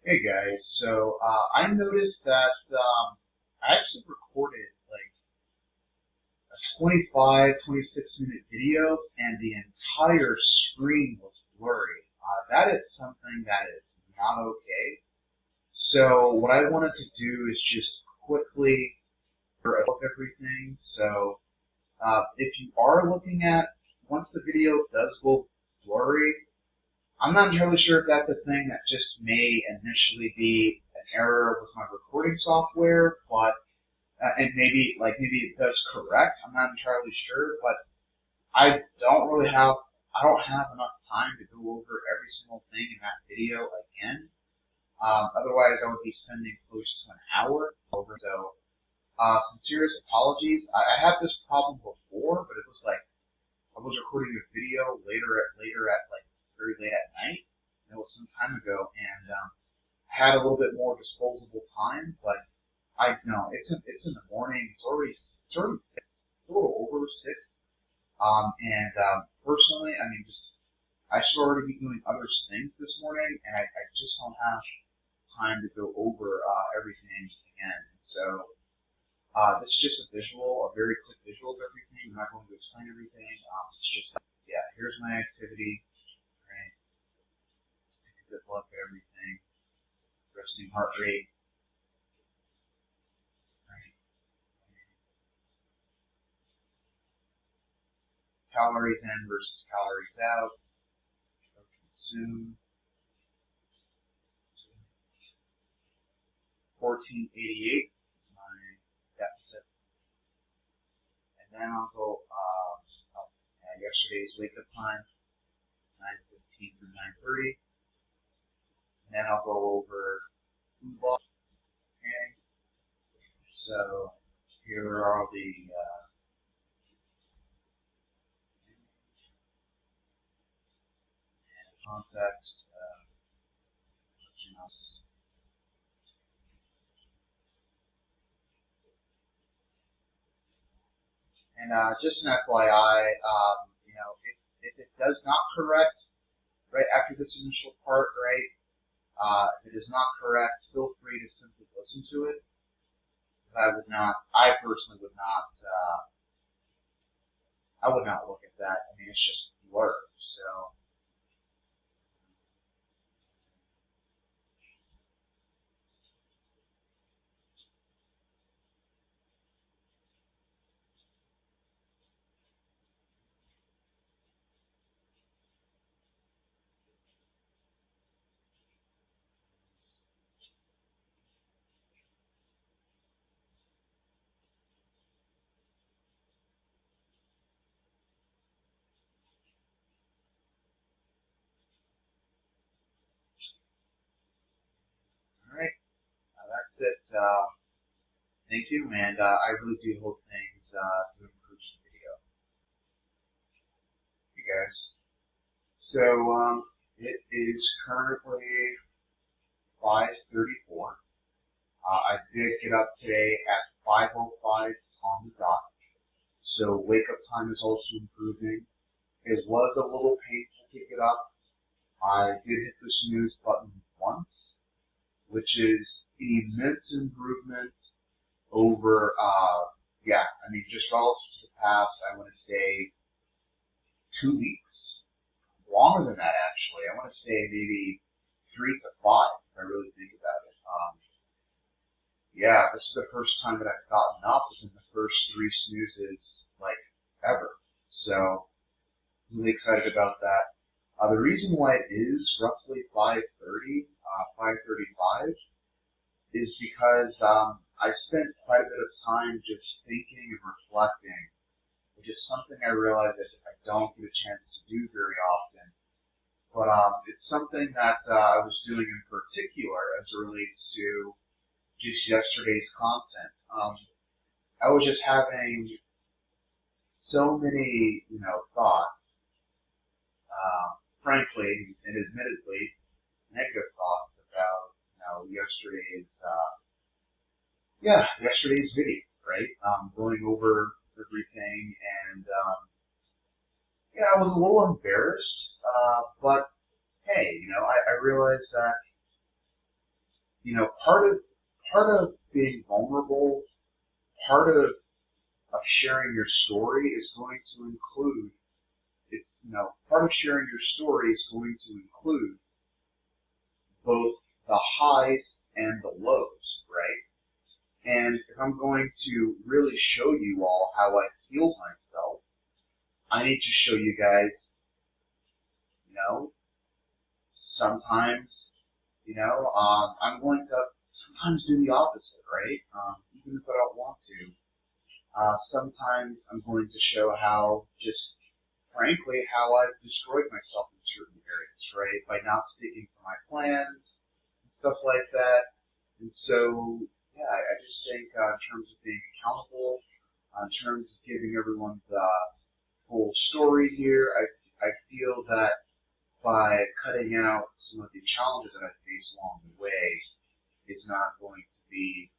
Hey guys, so I noticed that I actually recorded like a 25, 26-minute video and the entire screen was blurry. That is something that is not okay. So what I wanted to do is just quickly look everything. So if you are looking at, once the video does go blurry, I'm not entirely sure if that's a thing that just may initially be an error with my recording software, but and maybe it does correct. I'm not entirely sure, but I don't have enough time to go over every single thing in that video again. Otherwise, I would be spending close to an hour over. So, some serious apologies. I had this problem before, but it was like I was recording a video later at like very late at night. And it was some time ago, and I had a little bit more disposable time. But I know it's in the morning. It's already a little over 6. Personally, I mean, I should already be doing other things this morning, and I just don't have time to go over everything again. So this is just a very quick visual of everything. I'm not going to explain everything. It's just, yeah, here's my activity. Right, take a good look at everything. Resting heart rate. Right. Calories in versus calories out. Consume. 1488 is my deficit. And then I'll go up at yesterday's wake up time, 9:15 through 9:30. And then I'll go over food loss. Okay. So here are all the context. And just an FYI, if it does not correct right after this initial part, right, if it is not correct, feel free to simply listen to it. I personally would not, I would not look at that. I mean, it's just blur. So. All right, that's it. Thank you, and I really do hope things do improve the video. Hey guys, so it is currently 5:34. I did get up today at 5:05 on the dot, so wake up time is also improving. It was a little painful to get up. I did hit the snooze button once, which is an immense improvement over, I mean, just relative to the past, I want to say 2 weeks. Longer than that, actually. I want to say maybe 3 to 5, if I really think about it. Yeah, this is the first time that I've gotten up within the first 3 snoozes, like, ever. So, I'm really excited about that. The reason why it is roughly 5:30, 5:35, is because I spent quite a bit of time just thinking and reflecting, which is something I realize that I don't get a chance to do very often. But it's something that I was doing in particular as it relates to just yesterday's content. I was just having so many, thoughts, frankly and admittedly, negative thoughts about, yesterday's video, right? Going over everything, and I was a little embarrassed, but hey, I realized that part of being vulnerable, part of sharing your story is going to include, part of sharing your story is going to include both the highs and the lows, right? And if I'm going to really show you all how I heal myself, I need to show you guys, sometimes, I'm going to sometimes do the opposite, right? Even if I don't want to. Sometimes I'm going to show how frankly, how I've destroyed myself in certain areas, right? By not sticking to my plans and stuff like that. And so, yeah, I just think in terms of being accountable, in terms of giving everyone the full story here, I feel that by cutting out some of the challenges that I face along the way, it's not going to be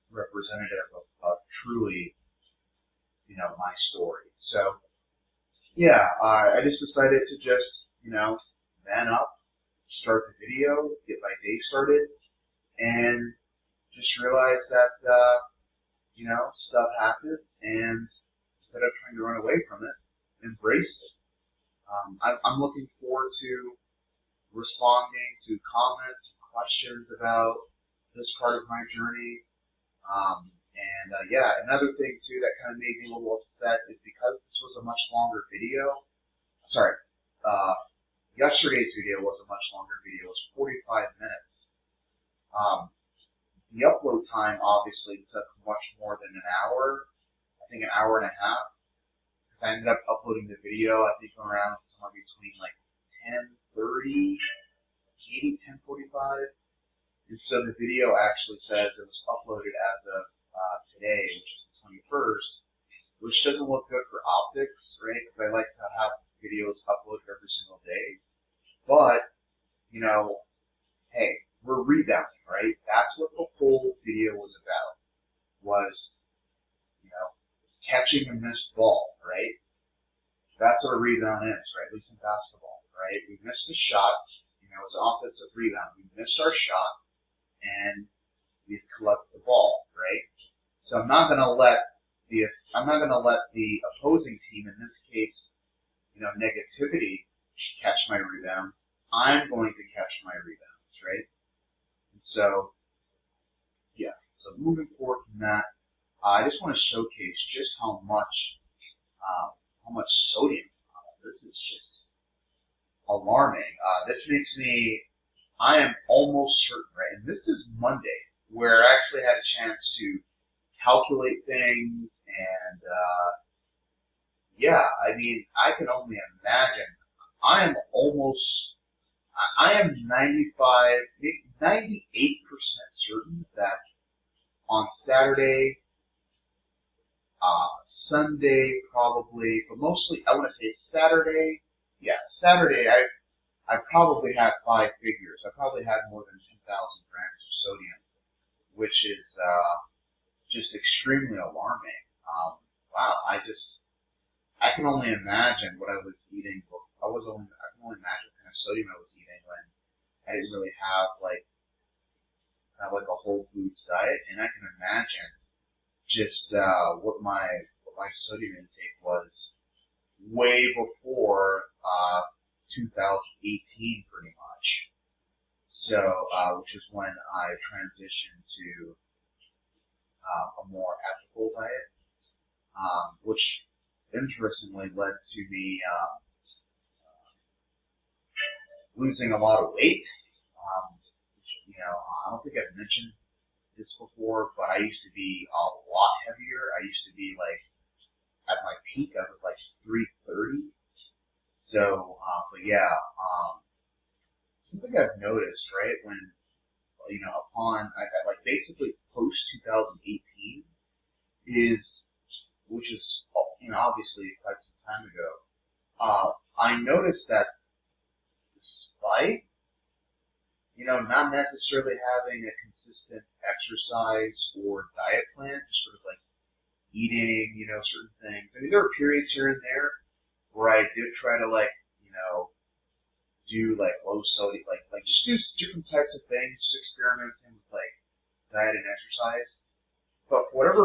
representative of truly, my story. So, yeah, I just decided to just, man up, start the video, get my day started, and just realize that, stuff happens, and instead of trying to run away from it, embrace it. I'm looking forward to responding to comments, questions about this part of my journey. Yeah, another thing too that kind of made me a little upset is because this was a much longer video. Sorry, yesterday's video was a much longer video. It was 45 minutes. The upload time obviously took much more than an hour. I think an hour and a half. I ended up uploading the video, I think around somewhere between like 10:30, maybe 10:45. And so the video actually says it was uploaded as of today, which is the 21st, which doesn't look good for optics, right? Because I like to have videos uploaded every single day. But, hey, we're rebounding, right? That's what the whole video was about, was, catching a missed ball, right? That's what a rebound is, right? At least in basketball, right? We missed a shot, it's an offensive rebound. We missed our shot, and we collect the ball, right? So I'm not gonna let the opposing team, in this case, negativity, catch my rebound. I'm going to catch my rebounds, right? And so, yeah. So moving forward from that, I just want to showcase just how much sodium. This is just alarming. This makes me. I am almost certain, right? And this is Monday, where I actually had a chance to calculate things, and yeah, I mean, I can only imagine. I am 95, maybe 98% certain that on Saturday, Sunday probably, but mostly I want to say Saturday. Yeah, Saturday I probably had 5 figures. I probably had more than 10,000 grams of sodium, which is just extremely alarming. Wow, I can only imagine what I was eating. I can only imagine what kind of sodium I was eating when I didn't really have like a whole foods diet, and I can imagine just what my sodium intake was way before 2018, pretty much. So, which is when I transitioned to a more ethical diet, which interestingly led to me losing a lot of weight. I don't think I've mentioned this before, but I used to be a lot heavier. I used to be like, at my peak, I was like 330. So, but yeah, something I've noticed, right, when, like basically post 2018 which is, obviously quite some time ago, I noticed that despite, not necessarily having a consistent exercise or diet plan, just sort of like eating, certain things. I mean, there were periods here and there where I did try to do like low sodium, like just do different types of things, just experimenting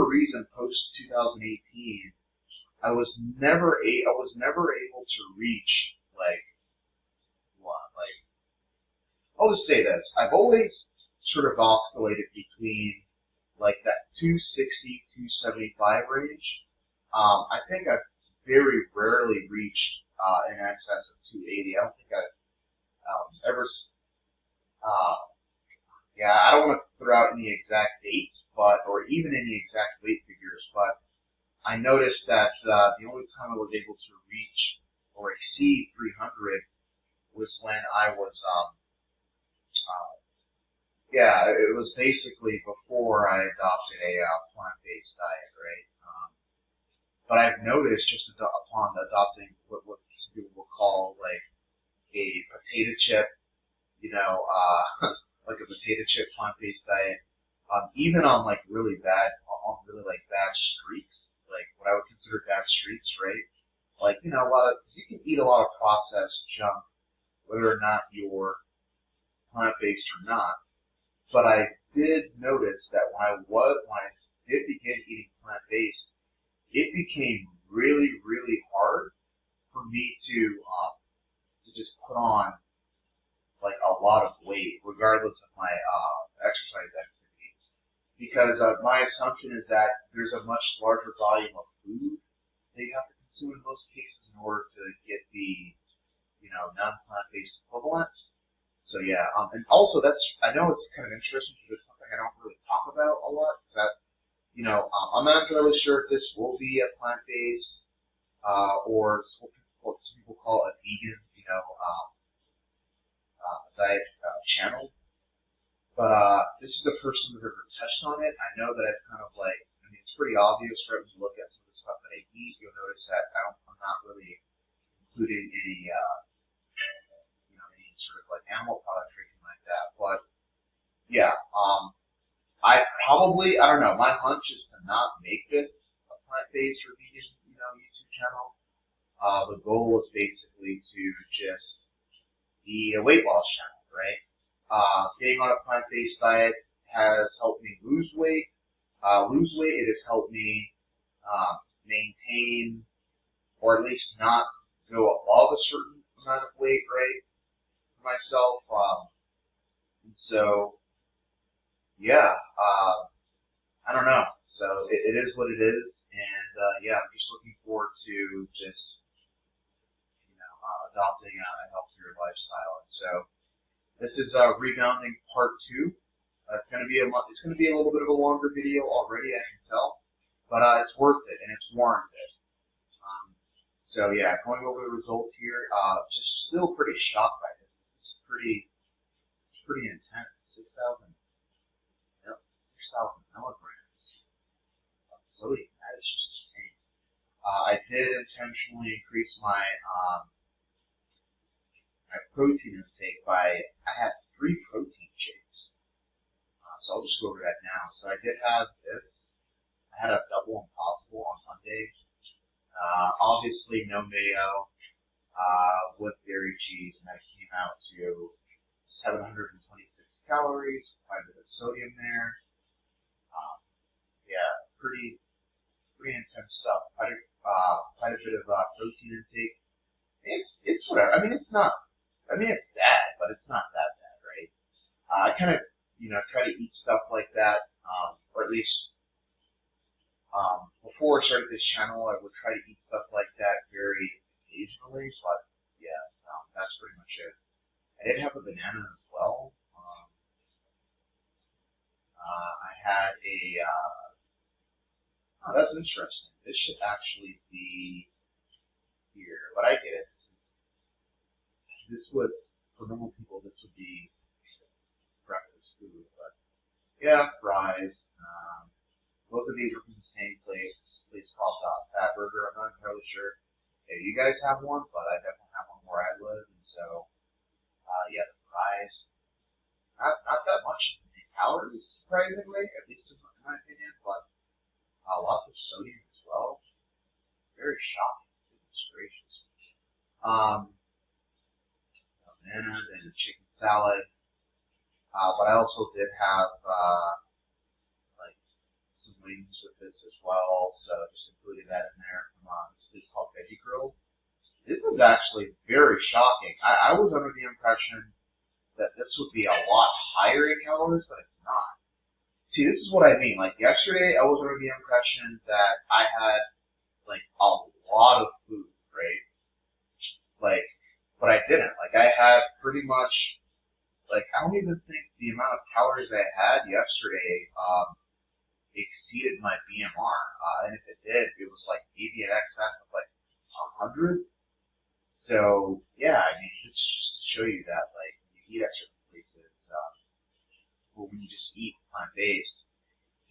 reason, post 2018, I was never able to reach like what like I'll just say this. I've always sort of oscillated between like that 260, 275 range. I think I've very rarely reached in excess of 280. I don't think I've ever. Uh, yeah, I don't want to throw out any exact dates, or even any exact weight figures, but I noticed that the only time I was able to reach or exceed 300 was when I was it was basically before I adopted a plant-based diet, right? But I've noticed just upon adopting what some people will call like a potato chip, like a potato chip plant-based diet, even on like really bad streaks, like what I would consider bad streaks, right? Like you can eat a lot of processed junk, whether or not you're plant-based or not. But I did notice that when I did begin eating plant-based, it became really, really hard for me to just put on like a lot of weight, regardless of my exercise activities, because my assumption is that there's a much larger volume of food that you have to consume in most cases in order to get the non-plant-based equivalent. So yeah, and also I know it's kind of interesting because it's something I don't really talk about a lot. That I'm not entirely sure if this will be a plant-based or what some people call a vegan, diet channel. But this is the first time I've ever touched on it. I know that I've kind of it's pretty obvious, right? When you look at some of the stuff that I eat, you'll notice that I'm not really including any sort of like animal products or anything like that. But yeah, I don't know. My hunch is to not make this a plant-based or vegan, YouTube channel. The goal is basically to just be a weight loss channel, right? Getting on a plant-based diet has helped me lose weight. It has helped me maintain, or at least not go above a certain amount of weight, right, for myself. And so, yeah, I don't know. So it is what it is, and yeah, I'm just looking forward to just adopting a healthier lifestyle. And so this is Rebounding Part 2. It's going to be a little bit of a longer video already, I can tell, but it's worth it and it's warranted. So yeah, going over the results here, just still pretty shocked by this. It's pretty intense. 6,000 milligrams of sodium. That is just insane. I did intentionally increase my protein intake I had 3 protein shakes. So I'll just go over that now. So I did have this. I had a double impossible on Monday. Obviously no mayo, with dairy cheese, and that came out to 726 calories, quite a bit of sodium there. Yeah, pretty intense stuff. Quite a bit of protein intake. It's whatever. I mean, it's not. I mean, it's bad, but it's not that bad, right? I kind of try to eat stuff like that, or at least before I started this channel, I would try to eat stuff like that very occasionally. But yeah, that's pretty much it. I did have a banana as well. I had a. Oh, that's interesting. This should actually be here, but I get it. This would, for normal people, this would be breakfast food. But yeah, fries. Both of these are from the same place. This place called Fat Burger. I'm not entirely sure if you guys have one, but I definitely have one where I live, and so yeah, the fries. Not that much in calories, surprisingly, at least in my opinion, but lots of sodium as well. Very shocking. Goodness gracious. Bananas and a chicken salad. But I also did have like some wings with this as well, so just included that in there from this place called Veggie Grill. This is actually very shocking. I was under the impression that this would be a lot higher in calories, but it's not. See, this is what I mean. Like yesterday, I was under the impression that I had like a lot of food, right? Like, but I didn't. Like I had pretty much, like I don't even think the amount of calories I had yesterday exceeded my BMR. And if it did, it was like maybe an excess of like 100. So yeah, I mean, it's just to show you that like when you eat at certain places, or when you just eat plant-based,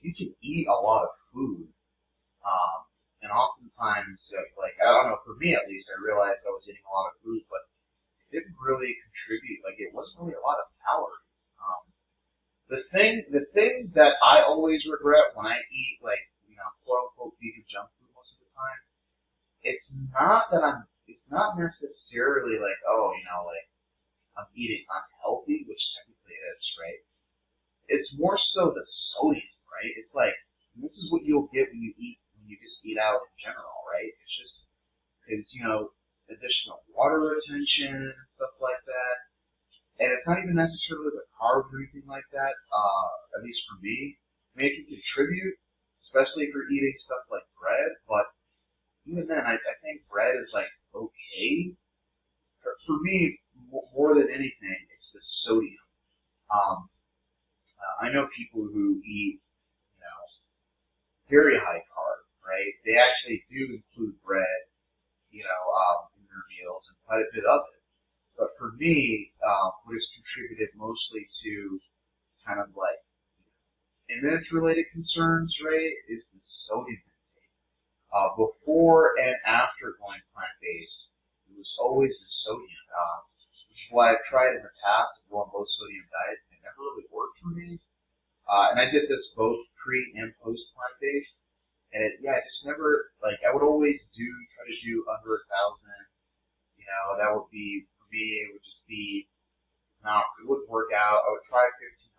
you can eat a lot of food. And oftentimes, like, I don't know, for me at least, I realized I was eating a lot of food, but it didn't really contribute, like, it wasn't really a lot of calories. The thing that I always regret when I eat, like, you know, quote unquote vegan junk food most of the time, it's not necessarily like, oh, you know, like, I'm eating unhealthy, which technically it is, right? It's more so the sodium, right? It's like, this is what you'll get when you just eat out in general, right? It's just, it's, you know, additional water retention and stuff like that. And it's not even necessarily the carbs or anything like that, at least for me. I mean, it can contribute, especially if you're eating stuff like bread, but even then, I think bread is like okay. For me, more than anything, it's the sodium. I know people who eat, you know, very high carb, right? They actually do include bread, you know, in their meals and quite a bit of it. But for me, what has contributed mostly to kind of like image-related concerns, right, is the sodium intake. Before and after going plant-based, it was always the sodium, which is why I've tried in the past to go on low-sodium diets, and it never really worked for me. And I did this both pre and post plant-based, and I just never, like, I would always try to do under 1,000, you know, that would be, for me, it would just be, it wouldn't work out. I would try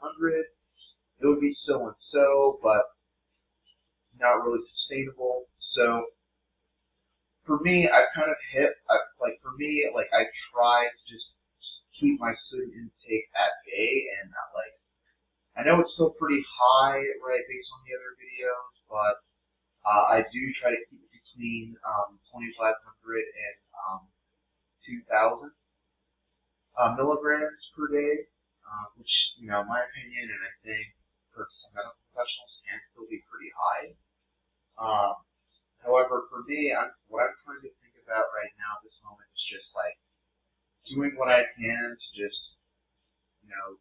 1,500, it would be so and so, but not really sustainable. So, for me, I've kind of I try to just keep my sodium intake at bay, and not like, I know it's still pretty high, right, based on the other videos, but I do try to keep it between 2,500 and 2,000 milligrams per day, which, you know, in my opinion, and I think for some medical professionals, can still be pretty high. However, for me, what I'm trying to think about right now at this moment is just like doing what I can to just, you know,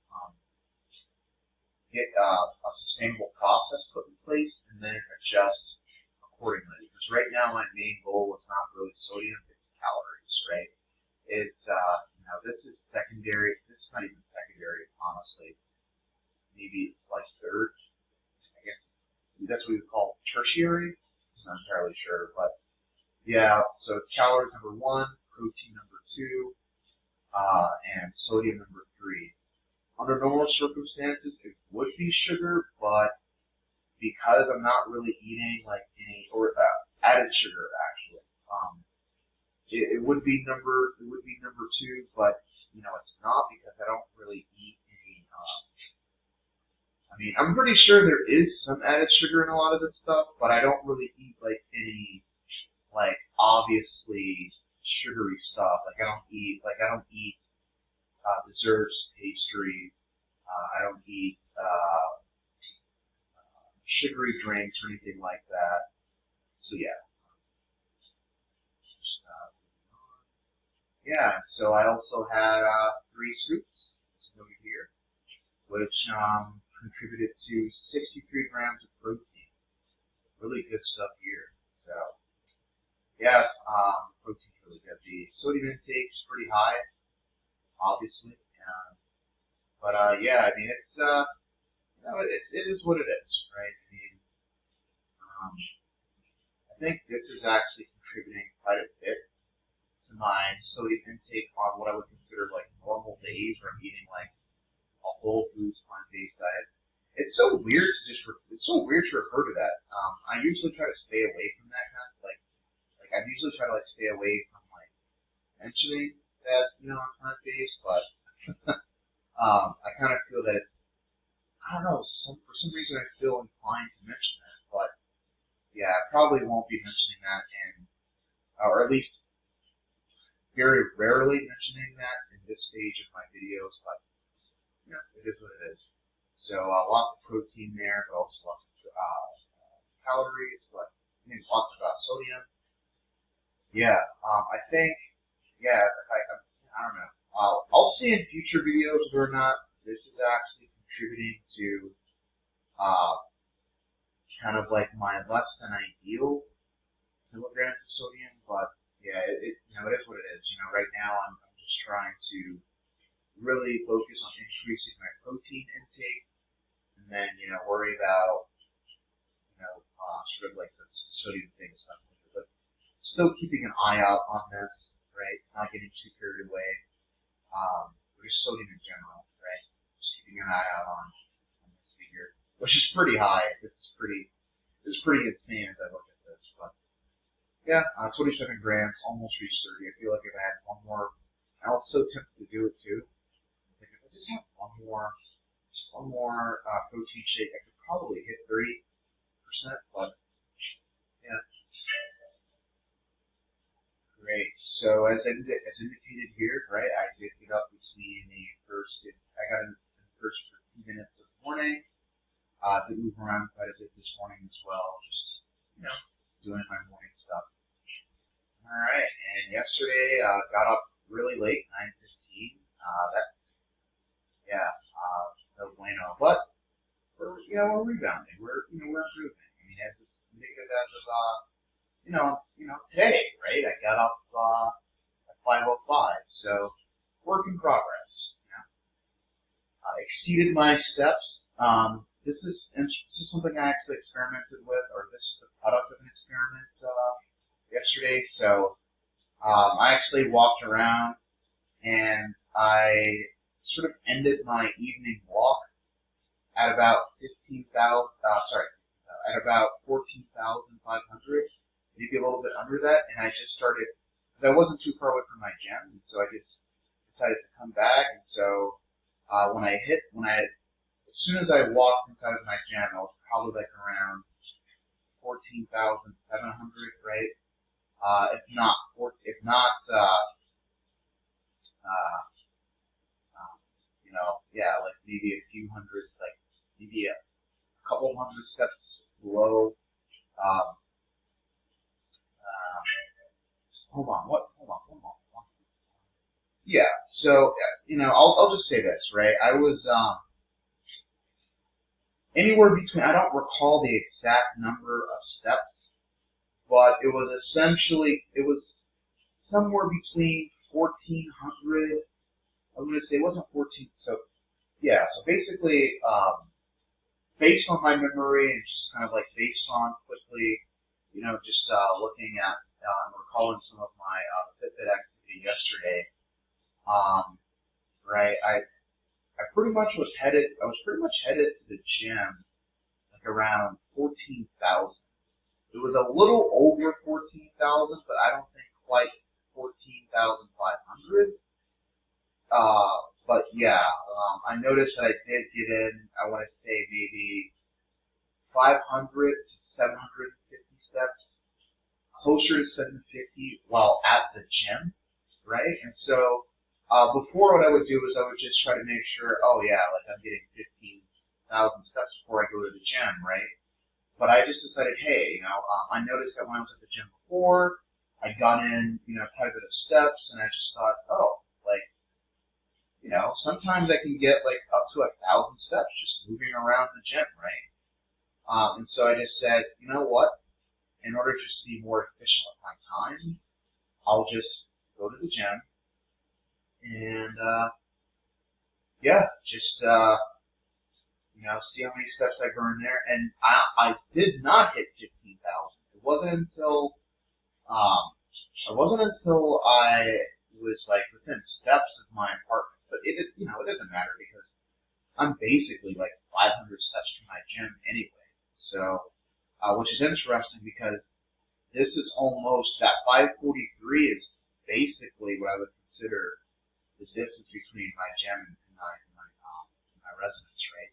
get a sustainable process put in place and then adjust accordingly. Because right now my main goal is not really sodium, it's calories, right? It's, you know, this is secondary, this is not even secondary, honestly. Maybe it's like third, I guess that's what we would call tertiary. I'm not entirely sure, but yeah, so it's calories number 1, protein number 2, and sodium number 3. Under normal circumstances, it would be sugar, but because I'm not really eating like any or added sugar actually, it would be number 2, but you know it's not because I don't really eat any. I mean, I'm pretty sure there is some added sugar in a lot of this stuff, but I don't really eat like any like obviously sugary stuff. Like I don't eat desserts, pastries. I don't eat sugary drinks or anything like that. So yeah. So I also had 3 scoops over here, which contributed to 63 grams of protein. Really good stuff here. So yeah, protein's really good. The sodium intake's pretty high, obviously. But yeah, I mean it's you know, it is what it is, right? I mean, I think this is actually contributing quite a bit to my sodium intake on what I would consider like normal days where I'm eating like a whole foods plant-based diet. It's so weird to refer to that. probably won't be mentioning that or at least very rarely mentioning that in this stage of my videos, but it is what it is. So lots of protein there, but also lots of calories, but lots of sodium. Yeah, I think, I don't know. I'll see in future videos whether or not this is actually contributing to kind of like my less than ideal kilograms of sodium, but yeah, it is what it is. Right now I'm just trying to really focus on increasing my protein intake, and then worry about sort of like the sodium thing and stuff like that. But still keeping an eye out on this, right? Not getting too carried away. Or just sodium in general, right? Just keeping an eye out on this figure, which is pretty high. This is pretty insane as I look at this, but yeah, 27 grams, almost reached 30. I feel like if I had one more, I was so tempted to do it too. Like if I just have one more protein shake, I could probably hit 30%. But yeah, great. So as indicated here, right, I did get up between I got in the first 15 minutes of the morning. Did move around quite a bit this morning as well, just doing my morning stuff. All right, and yesterday got up really late, 9:15. No bueno, but we're rebounding. We're improving. I mean, as indicative as of today, right? I got up at 5:05, so work in progress. I exceeded my steps. This is something I actually experimented with, or this is the product of an experiment yesterday. So I actually walked around and I sort of ended my evening walk at about 14,500, maybe a little bit under that, and I just started, because I wasn't too far away from my gym, and so I just decided to come back, and so as soon as I walked inside of my gym, I was probably like around 14,700, right? Like maybe a few hundred, like maybe a couple hundred steps below. Hold on. Yeah. So I'll just say this, right? I was anywhere between, I don't recall the exact number of steps, but it was somewhere between 1,400. I'm going to say it wasn't 14. So yeah. So basically, based on my memory and just kind of like based on quickly, just looking at recalling some of my Fitbit activity yesterday, right? I pretty much was headed to the gym like around 14,000. It was a little over 14,000, but I don't think quite 14,500. But yeah, I noticed that I did get in, I want to say maybe 500 to 750 steps, closer to 750 while at the gym, right? And so before, what I would do is I would just try to make sure, oh yeah, like I'm getting 15,000 steps before I go to the gym, right? But I just decided, hey, I noticed that when I was at the gym before, I got in, quite a bit of steps, and I just thought, oh, like, sometimes I can get like up to 1,000 steps just moving around the gym, right? And so I just said, you know what? In order to just be more efficient with my time, I'll just go to the gym and see how many steps I burn there. And I did not hit 15,000. It wasn't until I was like within steps of my apartment. But it doesn't matter because I'm basically like 500 steps from my gym anyway. So, which is interesting because this is almost, that 543 is basically what I would consider the distance between my gym and my residence, right?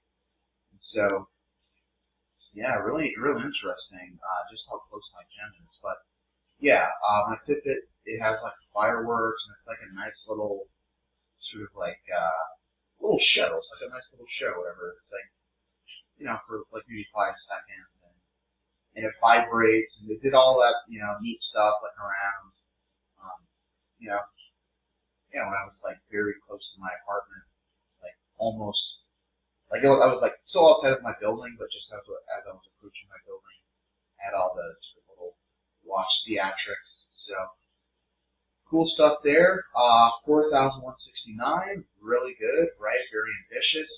And so, Yeah, really, really interesting. Just how close my gym is, but yeah, my Fitbit, it has like fireworks and it's like a nice little sort of like little show. It's like a nice little show, whatever. It's like for like maybe 5 seconds, and it vibrates, and they did all that neat stuff like around um, you know when I was like very close to my apartment, like almost like I was like so outside of my building, but just as I was approaching my building, I had all the sort of little watch theatrics. So cool stuff there. 4,169, really good, right? Very ambitious.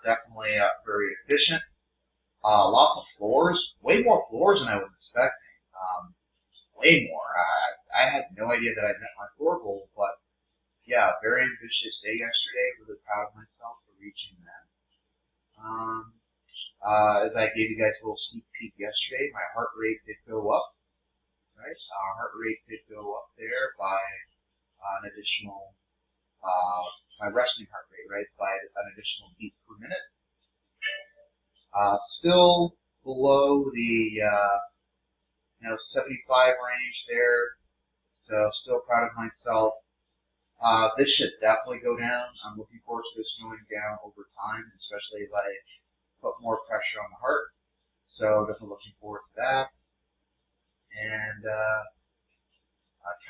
Definitely very efficient. Lots of floors, way more floors than I was expecting. Way more. I had no idea that I'd met my floor goal, but yeah, very ambitious day yesterday. Really proud of myself for reaching that. As I gave you guys a little sneak peek yesterday, my heart rate did go up. Right, our heart rate did go up there by an additional, my resting heart rate, right, by an additional beat per minute. Still below the 75 range there, so still proud of myself. This should definitely go down. I'm looking forward to this going down over time, especially as I put more pressure on the heart. So definitely looking forward to that. And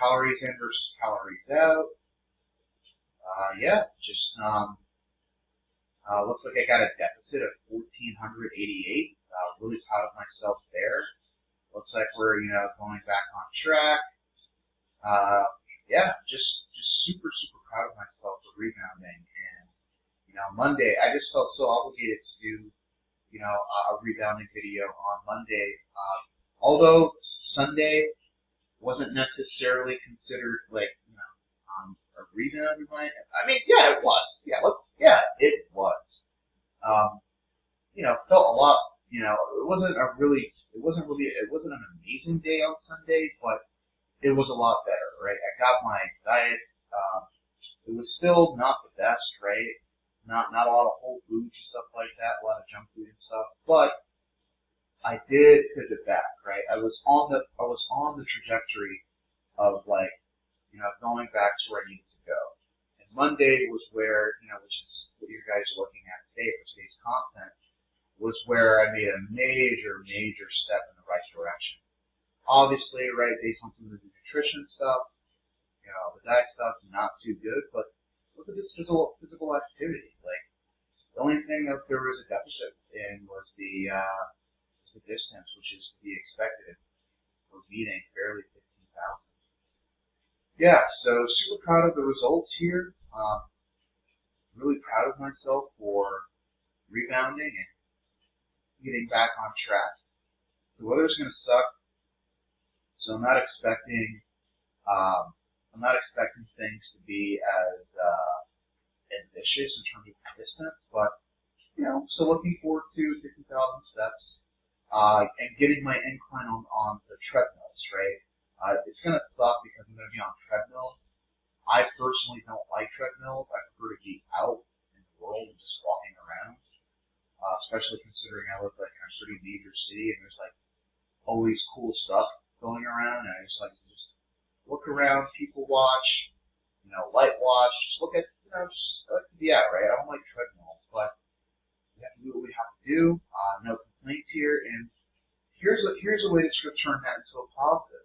calories in versus calories out. Yeah, just looks like I got a deficit of 1,488. Really proud of myself there. Looks like we're going back on track. Yeah, just super proud of myself for rebounding. And Monday I just felt so obligated to do a rebounding video on Monday. Although Sunday wasn't necessarily considered like a rebound. I mean, yeah, it was. Yeah, it was. Felt a lot. It wasn't an amazing day on Sunday, but it was a lot better, right? I got my diet. It was still not the best, right? Not a lot of whole foods and stuff like that, a lot of junk food and stuff, but I did pivot back, right? I was on the trajectory of like, going back to where I needed to go. And Monday was where, which is what you guys are looking at today for today's content, was where I made a major step in the right direction. Obviously, right, based on some of the nutrition stuff, the diet stuff, not too good, but look at this physical activity. Like, the only thing that there was a deficit in was the distance, which is to be expected. We're beating barely 15,000. Yeah, so super proud of the results here. Really proud of myself for rebounding and getting back on track. The weather's going to suck, so I'm not expecting things to be as ambitious in terms of distance, but so looking forward to 50,000 steps and getting my incline on the treadmills, right? It's going to suck because I'm going to be on treadmills. I personally don't like treadmills. I prefer to be out in the world and just walking around, especially considering I live like in a pretty major city and there's like always cool stuff going around, and I just like to just look around, people watch, light watch, just look at, just I like to be out, right? I don't like treadmills, but we have to do what we have to do. No complaints here, and here's a way to sort of turn that into a positive.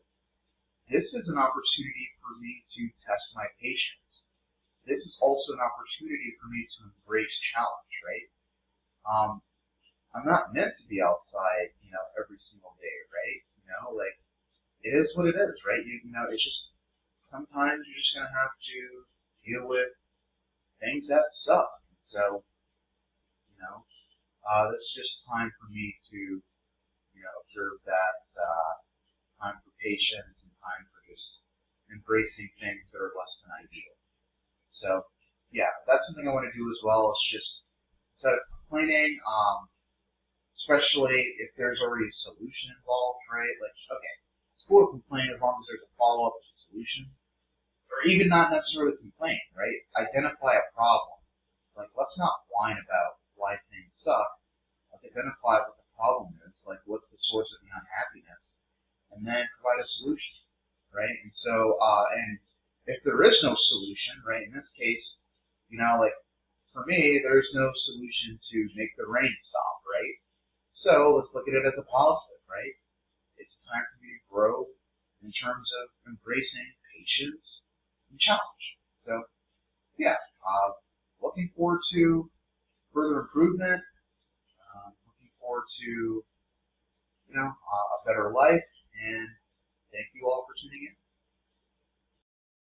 This is an opportunity for me to test my patience. This is also an opportunity for me to embrace challenge, right? I'm not meant to be outside, every single day, right? Like, it is what it is, right? It's just, sometimes you're just going to have to deal with things that suck. So, this is just time for me to, observe that, time for patience and time for just embracing things that are less than ideal. So, yeah, that's something I want to do as well. It's just, instead of complaining, especially if there's already a solution involved, right? Like, okay, it's cool to complain as long as there's a follow-up solution, or even not necessarily complain, right? Identify a problem. Like, let's not whine about why things suck. Let's identify what the problem You know, like, for me, there's no solution to make the rain stop, right? So let's look at it as a positive, right? It's time for me to grow in terms of embracing patience and challenge. So, yeah, looking forward to further improvement, looking forward to, a better life, and thank you all for tuning in.